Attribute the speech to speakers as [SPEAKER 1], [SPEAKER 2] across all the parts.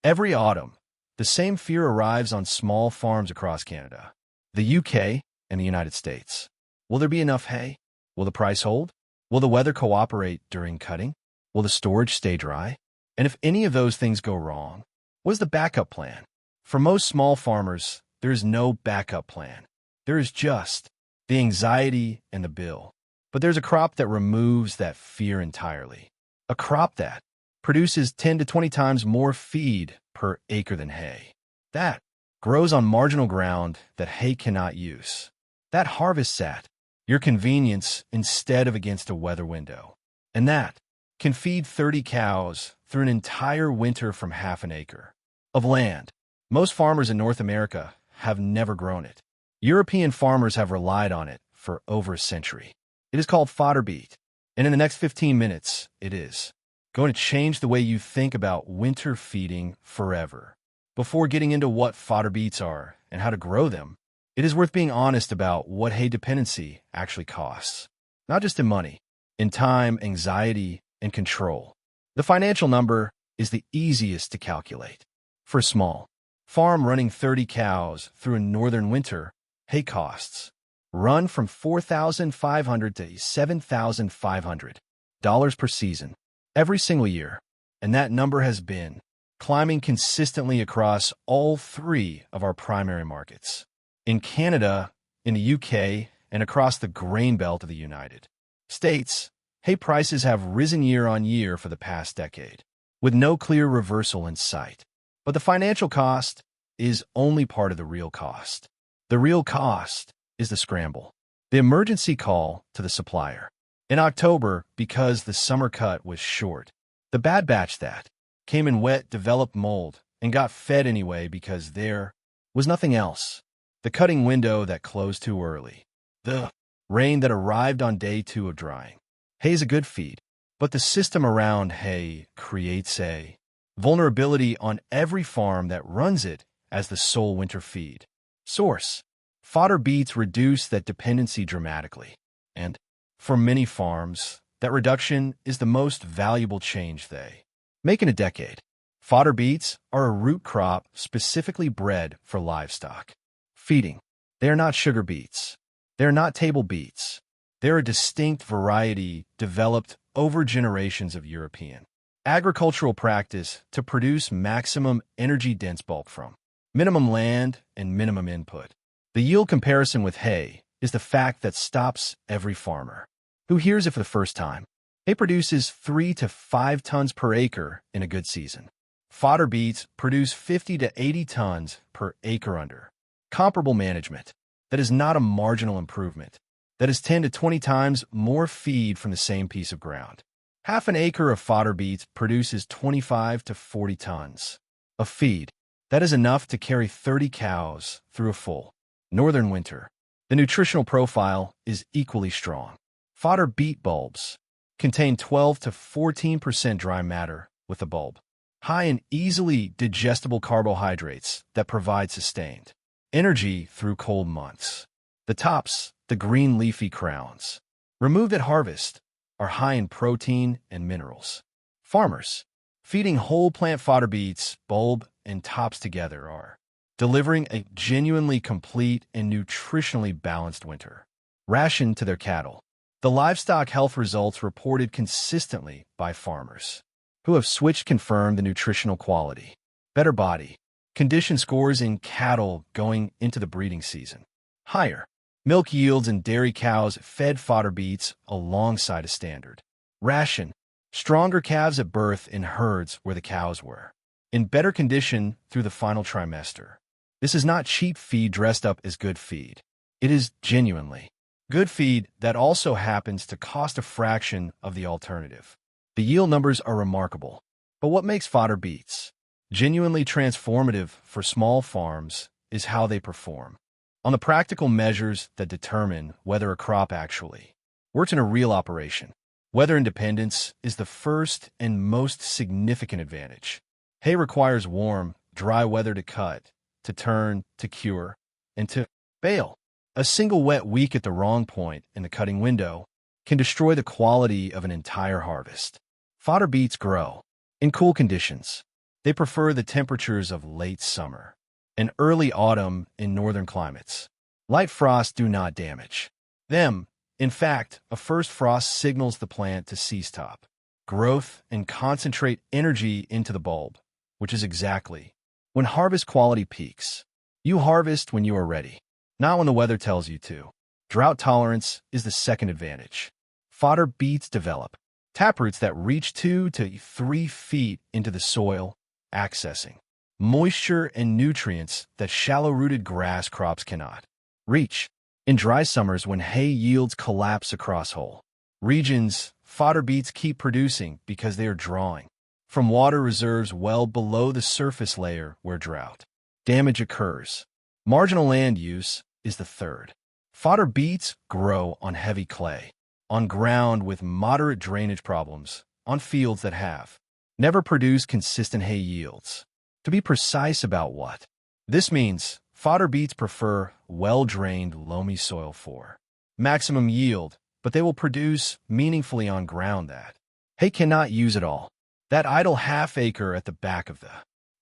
[SPEAKER 1] Every autumn, the same fear arrives on small farms across Canada, the UK, and the United States. Will there be enough hay? Will the price hold? Will the weather cooperate during cutting? Will the storage stay dry? And if any of those things go wrong, what is the backup plan? For most small farmers, there is no backup plan. There is just the anxiety and the bill. But there's a crop that removes that fear entirely. A crop that produces 10 to 20 times more feed per acre than hay. That grows on marginal ground that hay cannot use. That harvests at your convenience instead of against a weather window. And that can feed 30 cows through an entire winter from half an acre of land. Most farmers in North America have never grown it. European farmers have relied on it for over a century. It is called Fodder Beet, and in the next 15 minutes, it is going to change the way you think about winter feeding forever. Before getting into what fodder beets are and how to grow them, it is worth being honest about what hay dependency actually costs. Not just in money, in time, anxiety, and control. The financial number is the easiest to calculate. For a small farm running 30 cows through a northern winter, hay costs run from $4,500 to $7,500 per season every single year, and that number has been climbing consistently across all three of our primary markets. In Canada, in the UK, and across the grain belt of the United States, hay prices have risen year on year for the past decade, with no clear reversal in sight. But the financial cost is only part of the real cost. The real cost is the scramble, the emergency call to the supplier. In October, because the summer cut was short, the bad batch that came in wet developed mold and got fed anyway because there was nothing else. The cutting window that closed too early. The rain that arrived on day 2 of drying. Hay is a good feed, but the system around hay creates a vulnerability on every farm that runs it as the sole winter feed source. Fodder beets reduce that dependency dramatically, and for many farms, that reduction is the most valuable change they make in a decade. Fodder beets are a root crop specifically bred for livestock feeding. They are not sugar beets. They are not table beets. They're a distinct variety developed over generations of European agricultural practice to produce maximum energy-dense bulk from minimum land and minimum input. The yield comparison with hay is the fact that stops every farmer who hears it for the first time. Hay produces 3 to 5 tons per acre in a good season. Fodder beets produce 50 to 80 tons per acre under comparable management. That is not a marginal improvement. That is 10 to 20 times more feed from the same piece of ground. Half an acre of fodder beets produces 25 to 40 tons of feed. That is enough to carry 30 cows through a full northern winter. The nutritional profile is equally strong. Fodder beet bulbs contain 12 to 14% dry matter with a bulb, high in easily digestible carbohydrates that provide sustained energy through cold months. The tops, the green leafy crowns, removed at harvest, are high in protein and minerals. Farmers feeding whole plant fodder beets, bulb, and tops together are delivering a genuinely complete and nutritionally balanced winter ration to their cattle. The livestock health results reported consistently by farmers who have switched confirm the nutritional quality. Better body condition scores in cattle going into the breeding season. Higher milk yields in dairy cows fed fodder beets alongside a standard ration. Stronger calves at birth in herds where the cows were in better condition through the final trimester. This is not cheap feed dressed up as good feed. It is genuinely good feed that also happens to cost a fraction of the alternative. The yield numbers are remarkable, but what makes fodder beets genuinely transformative for small farms is how they perform on the practical measures that determine whether a crop actually works in a real operation. Weather independence is the first and most significant advantage. Hay requires warm, dry weather to cut, to turn, to cure, and to bale. A single wet week at the wrong point in the cutting window can destroy the quality of an entire harvest. Fodder beets grow in cool conditions. They prefer the temperatures of late summer and early autumn in northern climates. Light frosts do not damage them. In fact, a first frost signals the plant to cease top growth and concentrate energy into the bulb, which is exactly when harvest quality peaks. You harvest when you are ready, not when the weather tells you to. Drought tolerance is the second advantage. Fodder beets develop taproots that reach 2 to 3 feet into the soil, accessing moisture and nutrients that shallow-rooted grass crops cannot reach. In dry summers when hay yields collapse across whole regions, fodder beets keep producing because they are drawing from water reserves well below the surface layer where drought damage occurs. Marginal land use is the third. Fodder beets grow on heavy clay, on ground with moderate drainage problems, on fields that have never produced consistent hay yields. To be precise about what this means, fodder beets prefer well-drained, loamy soil for maximum yield, but they will produce meaningfully on ground that hay cannot use at all. That idle half-acre at the back of the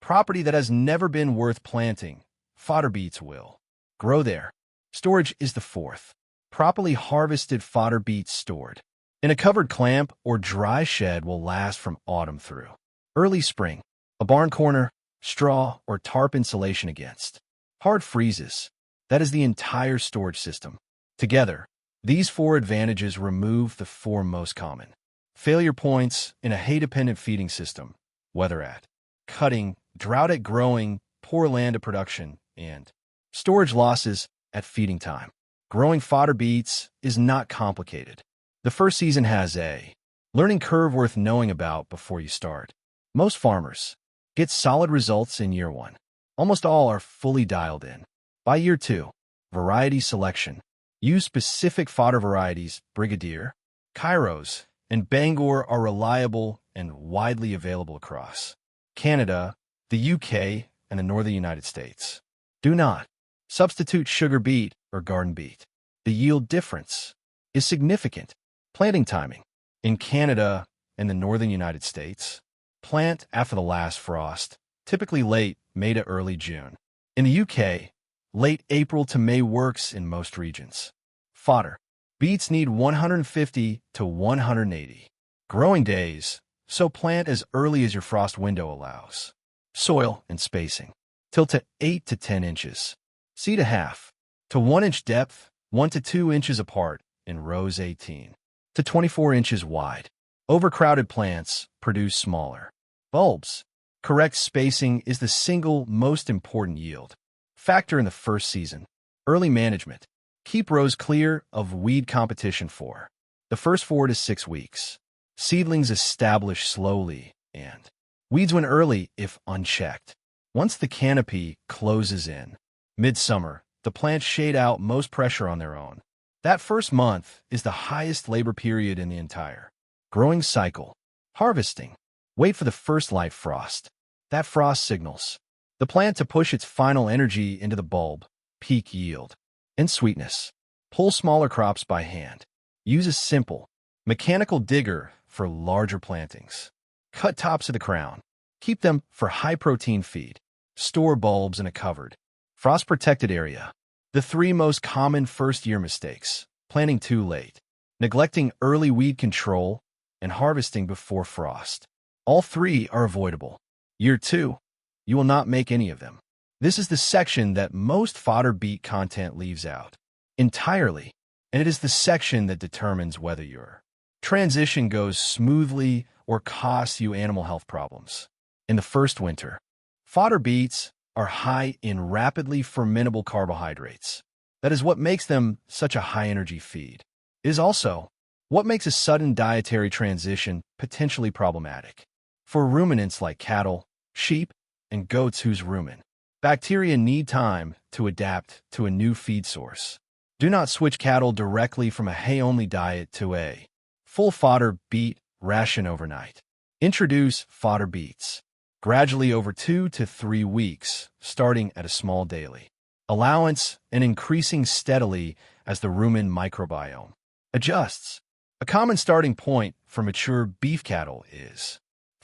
[SPEAKER 1] property that has never been worth planting, fodder beets will grow there. Storage is the fourth. Properly harvested fodder beets stored in a covered clamp or dry shed will last from autumn through early spring. A barn corner, straw, or tarp insulation against hard freezes. That is the entire storage system. Together, these four advantages remove the four most common failure points in a hay-dependent feeding system: weather at cutting, drought at growing, poor land at production, and storage losses at feeding time. Growing fodder beets is not complicated. The first season has a learning curve worth knowing about before you start. Most farmers get solid results in year one. Almost all are fully dialed in. By year two, variety selection. Use specific fodder varieties. Brigadier, Kairos, and Bangor are reliable and widely available across Canada, the UK, and the northern United States. Do not substitute sugar beet or garden beet. The yield difference is significant. Planting timing. In Canada and the northern United States, plant after the last frost, typically late May to early June. In the UK, late April to May works in most regions. Fodder beets need 150 to 180 growing days, so plant as early as your frost window allows. Soil and spacing. Till to 8 to 10 inches. Seed a half to 1 inch depth, 1 to 2 inches apart in rows 18 to 24 inches wide. Overcrowded plants produce smaller bulbs. Correct spacing is the single most important yield factor in the first season. Early management. Keep rows clear of weed competition for the first 4 to 6 weeks. Seedlings establish slowly and weeds win early if unchecked. Once the canopy closes in midsummer, the plants shade out most pressure on their own. That first month is the highest labor period in the entire growing cycle. Harvesting. Wait for the first light frost. That frost signals the plant to push its final energy into the bulb. Peak yield and sweetness. Pull smaller crops by hand. Use a simple mechanical digger for larger plantings. Cut tops of the crown. Keep them for high-protein feed. Store bulbs in a covered, frost-protected area. The three most common first-year mistakes: planting too late, neglecting early weed control, and harvesting before frost. All three are avoidable. Year two, you will not make any of them. This is the section that most fodder beet content leaves out entirely, and it is the section that determines whether your transition goes smoothly or costs you animal health problems. In the first winter, fodder beets are high in rapidly fermentable carbohydrates. That is what makes them such a high-energy feed. It is also what makes a sudden dietary transition potentially problematic for ruminants like cattle, sheep, and goats whose rumen bacteria need time to adapt to a new feed source. Do not switch cattle directly from a hay-only diet to a full fodder beet ration overnight. Introduce fodder beets gradually over 2 to 3 weeks, starting at a small daily allowance and increasing steadily as the rumen microbiome adjusts. A common starting point for mature beef cattle is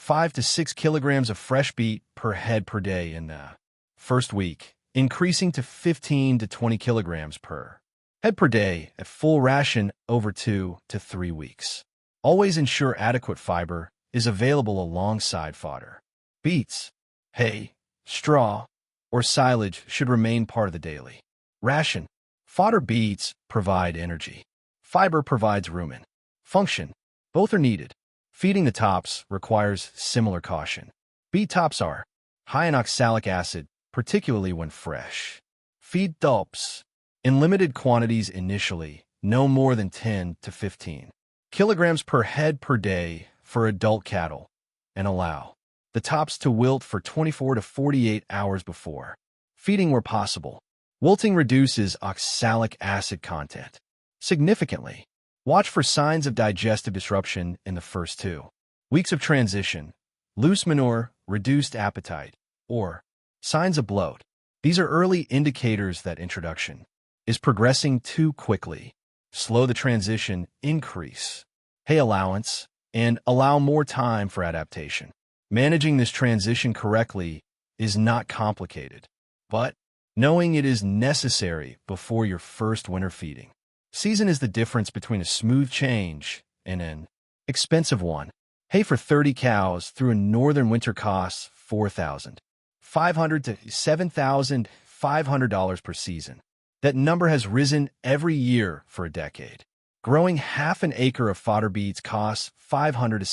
[SPEAKER 1] 5 to 6 kilograms of fresh beet per head per day in the first week, increasing to 15 to 20 kilograms per head per day at full ration over 2 to 3 weeks. Always ensure adequate fiber is available alongside fodder. Beets, hay, straw, or silage should remain part of the daily ration. Fodder beets provide energy. Fiber provides rumen function. Both are needed. Feeding the tops requires similar caution. Beet tops are high in oxalic acid, particularly when fresh. Feed tops in limited quantities initially, no more than 10 to 15 kilograms per head per day for adult cattle, and allow the tops to wilt for 24 to 48 hours before feeding where possible. Wilting reduces oxalic acid content significantly. Watch for signs of digestive disruption in the first 2 weeks of transition, loose manure, reduced appetite, or signs of bloat. These are early indicators that introduction is progressing too quickly. Slow the transition, increase hay allowance, and allow more time for adaptation. Managing this transition correctly is not complicated, but knowing it is necessary before your first winter feeding season is the difference between a smooth change and an expensive one. Hay for 30 cows through a northern winter costs $4,500 to $7,500 per season. That number has risen every year for a decade. Growing half an acre of fodder beets costs $500 to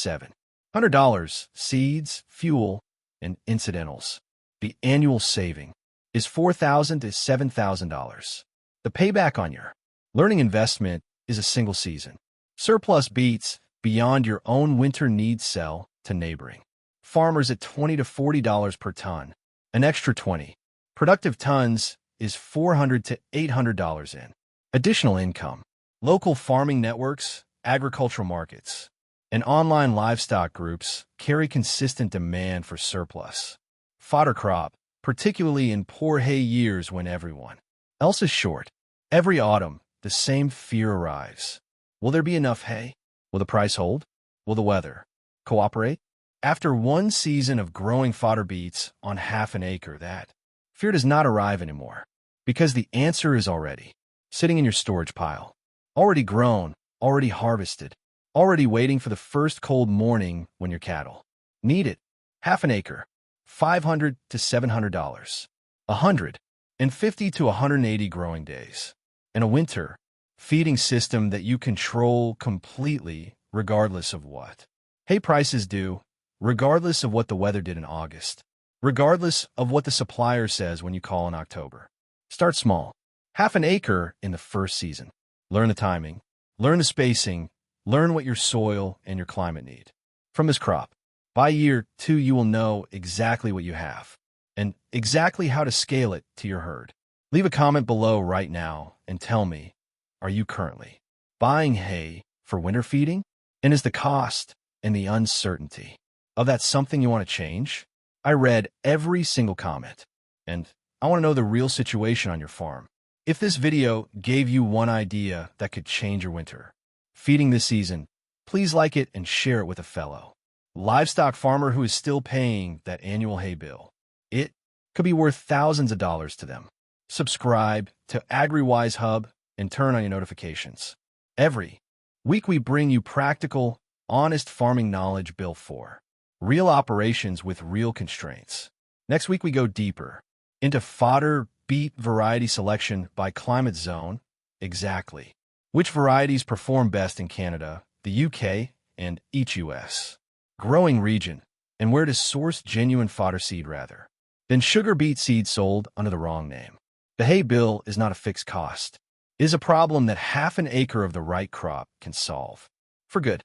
[SPEAKER 1] $700, seeds, fuel, and incidentals. The annual saving is $4,000 to $7,000. The payback on your learning investment is a single season. Surplus beets beyond your own winter needs sell to neighboring farmers at $20 to $40 per ton. An extra 20 productive tons is $400 to $800 in additional income. Local farming networks, agricultural markets, and online livestock groups carry consistent demand for surplus fodder crop, particularly in poor hay years when everyone else is short. Every autumn, the same fear arrives. Will there be enough hay? Will the price hold? Will the weather cooperate? After one season of growing fodder beets on half an acre, that fear does not arrive anymore, because the answer is already sitting in your storage pile. Already grown, already harvested, already waiting for the first cold morning when your cattle need it. Half an acre, $500 to $700, 150 to 180 growing days, and a winter feeding system that you control completely regardless of what hay prices do, regardless of what the weather did in August, regardless of what the supplier says when you call in October. Start small. Half an acre in the first season. Learn the timing, learn the spacing, learn what your soil and your climate need from this crop. By year 2, you will know exactly what you have and exactly how to scale it to your herd. Leave a comment below right now and tell me, are you currently buying hay for winter feeding? And is the cost and the uncertainty of that something you want to change? I read every single comment, and I want to know the real situation on your farm. If this video gave you one idea that could change your winter feeding this season, please like it and share it with a fellow livestock farmer who is still paying that annual hay bill. It could be worth thousands of dollars to them. Subscribe to AgriWise Hub and turn on your notifications. Every week we bring you practical, honest farming knowledge built for real operations with real constraints. Next week we go deeper into fodder beet variety selection by climate zone. Exactly which varieties perform best in Canada, the UK, and each US growing region, and where to source genuine fodder seed rather than sugar beet seed sold under the wrong name. The hay bill is not a fixed cost. It is a problem that half an acre of the right crop can solve for good.